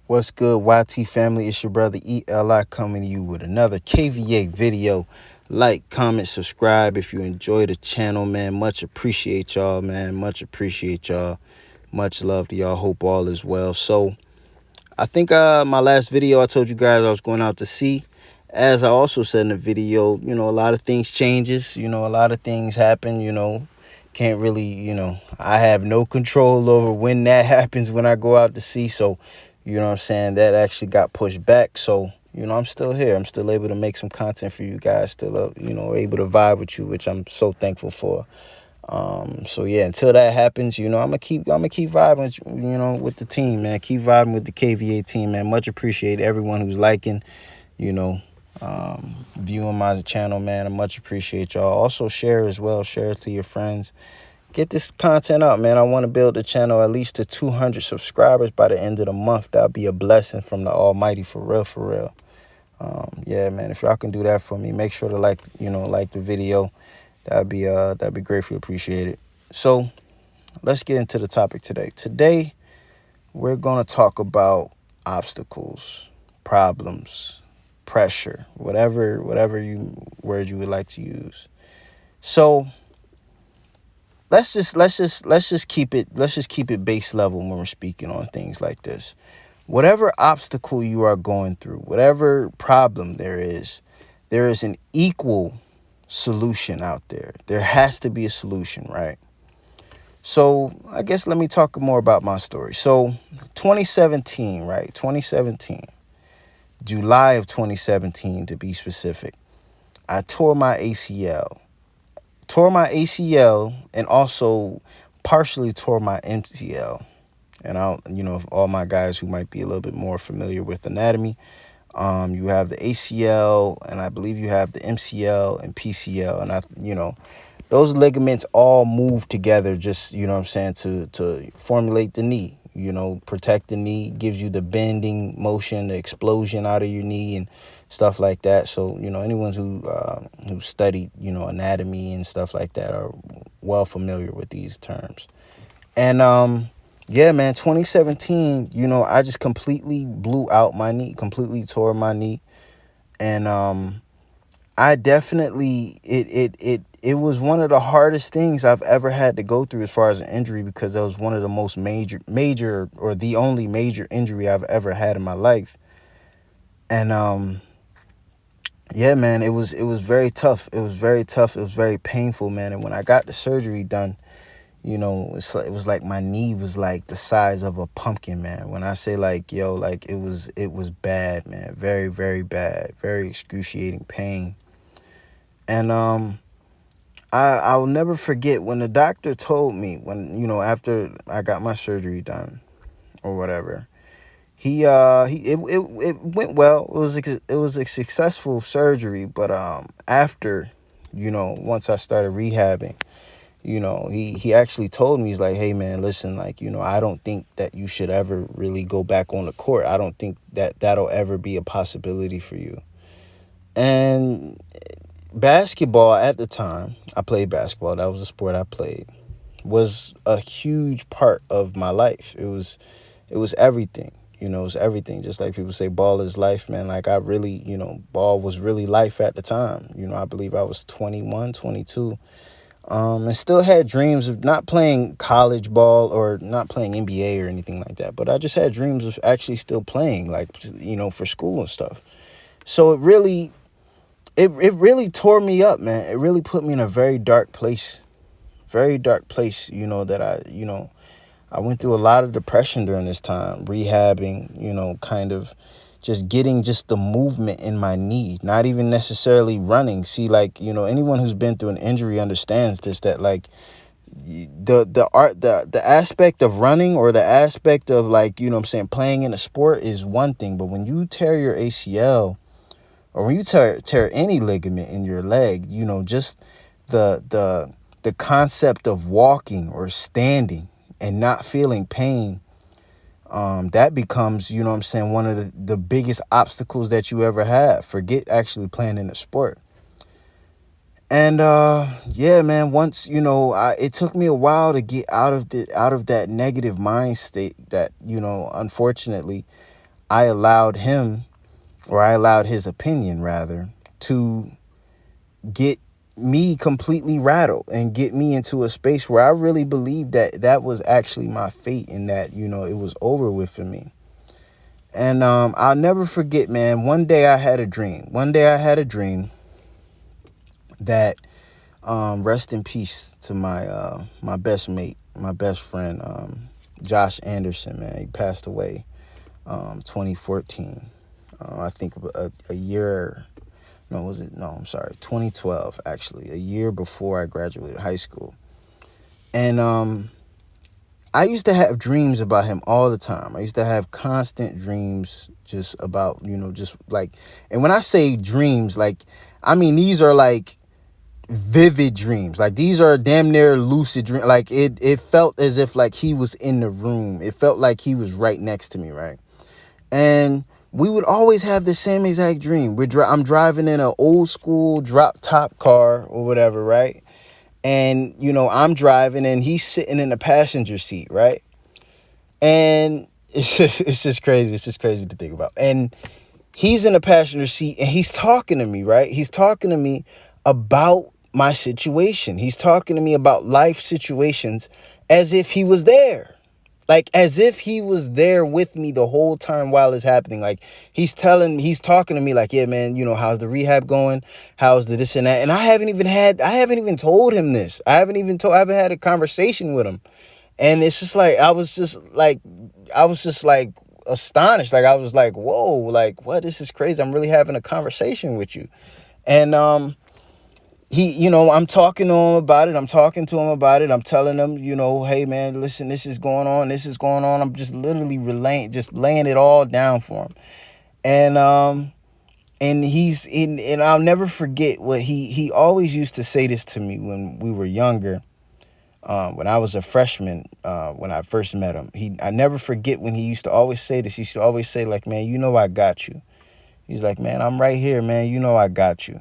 What's good, YT family? It's your brother ELI coming to you with another KVA video. Like, comment, subscribe if you enjoy the channel, man. Much appreciate y'all, man. Much appreciate y'all. Much love to y'all. Hope all is well. So, I think my last video I told you guys I was going out to sea. As I also said in the video, a lot of things changes. A lot of things happen, can't really, I have no control over when that happens when I go out to sea. So, what I'm saying, that actually got pushed back. So, I'm still here. I'm still able to make some content for you guys. Still, able to vibe with you, which I'm so thankful for. So yeah, until that happens, I'm gonna keep vibing, with the team, man. Keep vibing with the KVA team, man. Much appreciate everyone who's liking, viewing my channel, man. I much appreciate y'all. Also share as well. Share it to your friends. Get this content out, man. I want to build the channel at least to 200 subscribers by the end of the month. That'll be a blessing from the Almighty, for real, for real. Yeah, man. If y'all can do that for me, make sure to like the video. That'd be gratefully appreciated. So let's get into the topic today. Today, we're gonna talk about obstacles, problems, pressure, whatever word you would like to use. So let's just keep it base level when we're speaking on things like this. Whatever obstacle you are going through, whatever problem there is an equal solution out there. There has to be a solution, right? So I guess let me talk more about my story. So 2017, right? 2017, July of 2017 to be specific, I tore my ACL. And also partially tore my MCL. And all my guys who might be a little bit more familiar with anatomy, you have the ACL, and I believe you have the MCL and PCL, and those ligaments all move together, just to formulate the knee. Protect the knee, gives you the bending motion, the explosion out of your knee, and stuff like that. So anyone who studied anatomy and stuff like that are well familiar with these terms. And yeah, man, 2017, I just completely blew out my knee, completely tore my knee. And I definitely, it was one of the hardest things I've ever had to go through as far as an injury, because that was one of the most major, or the only major injury I've ever had in my life. And yeah, man, it was very tough. It was very tough. It was very painful, man. And when I got the surgery done, it was like my knee was like the size of a pumpkin, man. When I say it was bad, man. Very, very bad. Very excruciating pain. And I'll never forget when the doctor told me, when after I got my surgery done or whatever, it went well. It was a successful surgery, but after once I started rehabbing, he actually told me, he's like, hey man, listen, I don't think that you should ever really go back on the court. I don't think that that'll ever be a possibility for you. And basketball at the time, I played basketball. That was the sport I played. Was a huge part of my life. It was everything. It was everything. Just like people say, ball is life, man. Like I really, ball was really life at the time. I believe I was 21, 22. And still had dreams of not playing college ball or not playing NBA or anything like that. But I just had dreams of actually still playing, for school and stuff. So it really tore me up, man. It really put me in a very dark place. Very dark place, that I went through a lot of depression during this time, rehabbing, kind of just getting just the movement in my knee, not even necessarily running. See, anyone who's been through an injury understands this, that the aspect of running, or the aspect of playing in a sport is one thing, but when you tear your ACL, or when you tear any ligament in your leg, just the concept of walking or standing and not feeling pain, that becomes, one of the biggest obstacles that you ever have. Forget actually playing in a sport. And yeah, man, once, it took me a while to get out of that negative mind state that, unfortunately, I allowed him, or I allowed his opinion rather, to get me completely rattled and get me into a space where I really believed that that was actually my fate, and that, you know, it was over with for me. And I'll never forget, man, one day I had a dream. That, rest in peace to my best mate, my best friend, Josh Anderson, man. He passed away 2014. I think a year, no, was it? No, I'm sorry, 2012, actually, a year before I graduated high school. And I used to have dreams about him all the time. I used to have constant dreams just about, you know, just like, and when I say dreams, like, I mean, these are like vivid dreams. Like, these are damn near lucid dreams. Like, it felt as if like he was in the room. It felt like he was right next to me, right? And we would always have the same exact dream. I'm driving in an old school drop top car or whatever, right? And, you know, I'm driving and he's sitting in the passenger seat, right? And it's just crazy. It's just crazy to think about. And he's in the passenger seat and he's talking to me, right? He's talking to me about my situation. He's talking to me about life situations as if he was there. Like, as if he was there with me the whole time while it's happening. Like, he's talking to me like, yeah, man, you know, how's the rehab going? How's the this and that? And I haven't even told him this. I haven't had a conversation with him. And it's just like, I was just like astonished. Like, I was like, whoa, like, what? This is crazy. I'm really having a conversation with you. And, he, you know, I'm talking to him about it. I'm telling him, you know, hey, man, listen, this is going on. I'm just literally laying it all down for him. And he's in, and I'll never forget what he always used to say this to me when we were younger. When I was a freshman, when I first met him, I never forget when he used to always say this. He used to always say, like, man, you know, I got you. He's like, man, I'm right here, man. You know, I got you.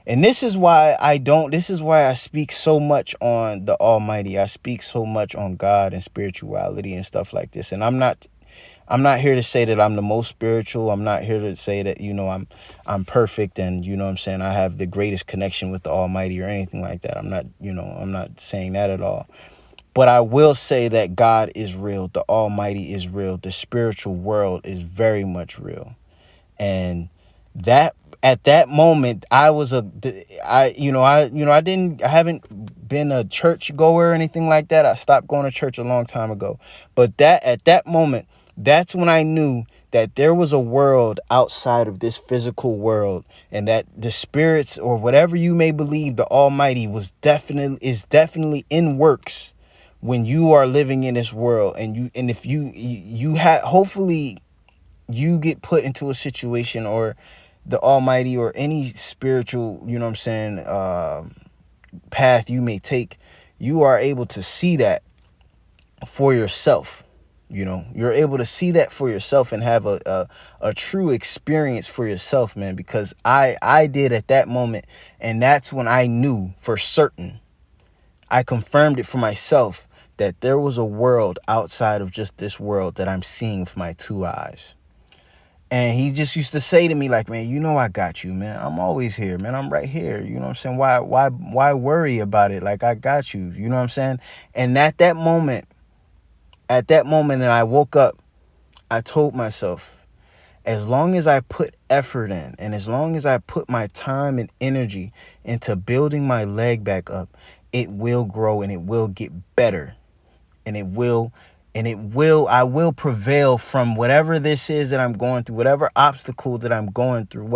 And this is why I speak so much on the Almighty. I speak so much on God and spirituality and stuff like this. And I'm not here to say that I'm the most spiritual. I'm not here to say that, you know, I'm perfect and, you know what I'm saying, I have the greatest connection with the Almighty or anything like that. I'm not saying that at all. But I will say that God is real. The Almighty is real. The spiritual world is very much real. And that, at that moment, I haven't been a church goer or anything like that. I stopped going to church a long time ago. But at that moment, that's when I knew that there was a world outside of this physical world, and that the spirits, or whatever you may believe, the Almighty is definitely in works when you are living in this world. And if you have, hopefully you get put into a situation, or the Almighty, or any spiritual, you know what I'm saying, path you may take, you are able to see that for yourself. You know, you're able to see that for yourself and have a true experience for yourself, man, because I did at that moment. And that's when I knew for certain, I confirmed it for myself, that there was a world outside of just this world that I'm seeing with my two eyes. And he just used to say to me, like, man, you know, I got you, man. I'm always here, man. I'm right here. You know what I'm saying? Why worry about it? Like, I got you. You know what I'm saying? And at that moment, and I woke up, I told myself, as long as I put effort in, and as long as I put my time and energy into building my leg back up, it will grow and it will get better. And I will prevail from whatever this is that I'm going through, whatever obstacle that I'm going through,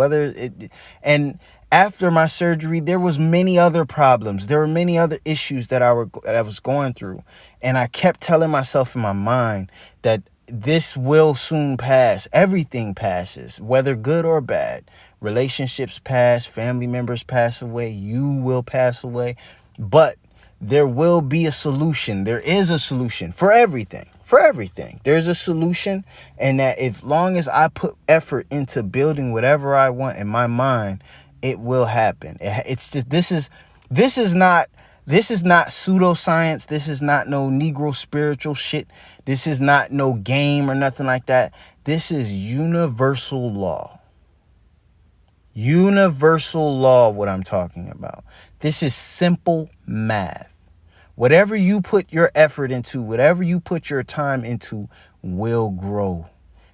and after my surgery, there was many other problems. There were many other issues that I was going through. And I kept telling myself in my mind that this will soon pass. Everything passes, whether good or bad. Relationships pass, family members pass away, you will pass away. But there will be a solution. There is a solution for everything. For everything, there's a solution. And that, if long as I put effort into building whatever I want in my mind, it will happen. It's just, this is not pseudoscience. This is not no Negro spiritual shit. This is not no game or nothing like that. This is universal law. Universal law, what I'm talking about. This is simple math. Whatever you put your effort into, whatever you put your time into will grow,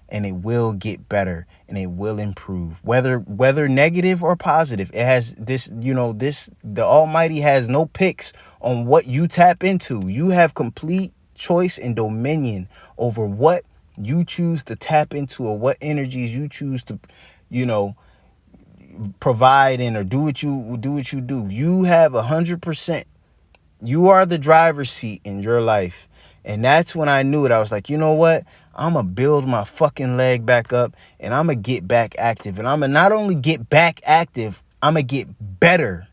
and it will get better, and it will improve, whether negative or positive. It has this, the Almighty has no picks on what you tap into. You have complete choice and dominion over what you choose to tap into, or what energies you choose to, provide in, or do what you do. You have 100%. You are the driver's seat in your life. And that's when I knew it. I was like, you know what? I'm going to build my fucking leg back up, and I'm going to get back active. And I'm going to not only get back active, I'm going to get better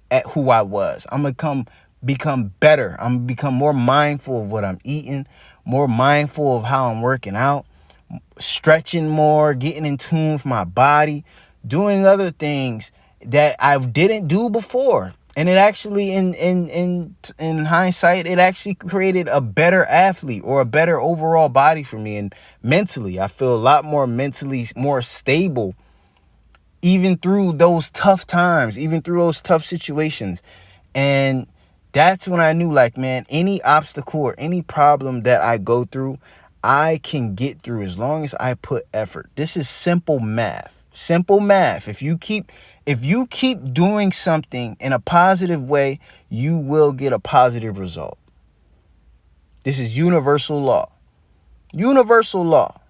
at who I was. I'm going to become better. I'm going to become more mindful of what I'm eating, more mindful of how I'm working out, stretching more, getting in tune with my body, doing other things that I didn't do before. And it actually, in hindsight, it actually created a better athlete, or a better overall body for me. And mentally, I feel a lot more mentally more stable, even through those tough times, even through those tough situations. And that's when I knew, like, man, any obstacle or any problem that I go through, I can get through as long as I put effort. This is simple math. Simple math. If you keep doing something in a positive way, you will get a positive result. This is universal law. Universal law.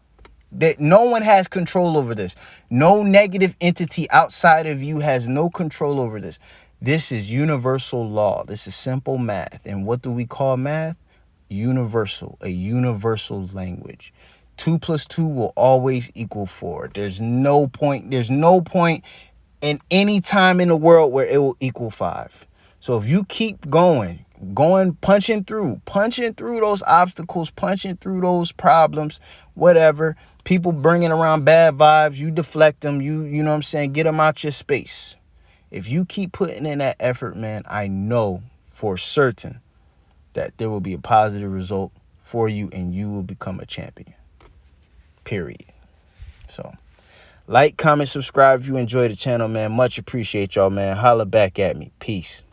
That no one has control over this. No negative entity outside of you has no control over this. This is universal law. This is simple math. And what do we call math? Universal. A universal language. 2 + 2 will always equal 4. There's no point in any time in the world where it will equal 5. So if you keep going, punching through those obstacles, punching through those problems, whatever, people bringing around bad vibes, you deflect them, you know what I'm saying, get them out your space. If you keep putting in that effort, man, I know for certain that there will be a positive result for you, and you will become a champion. Period. So, like, comment, subscribe if you enjoy the channel, man. Much appreciate y'all, man. Holla back at me. Peace.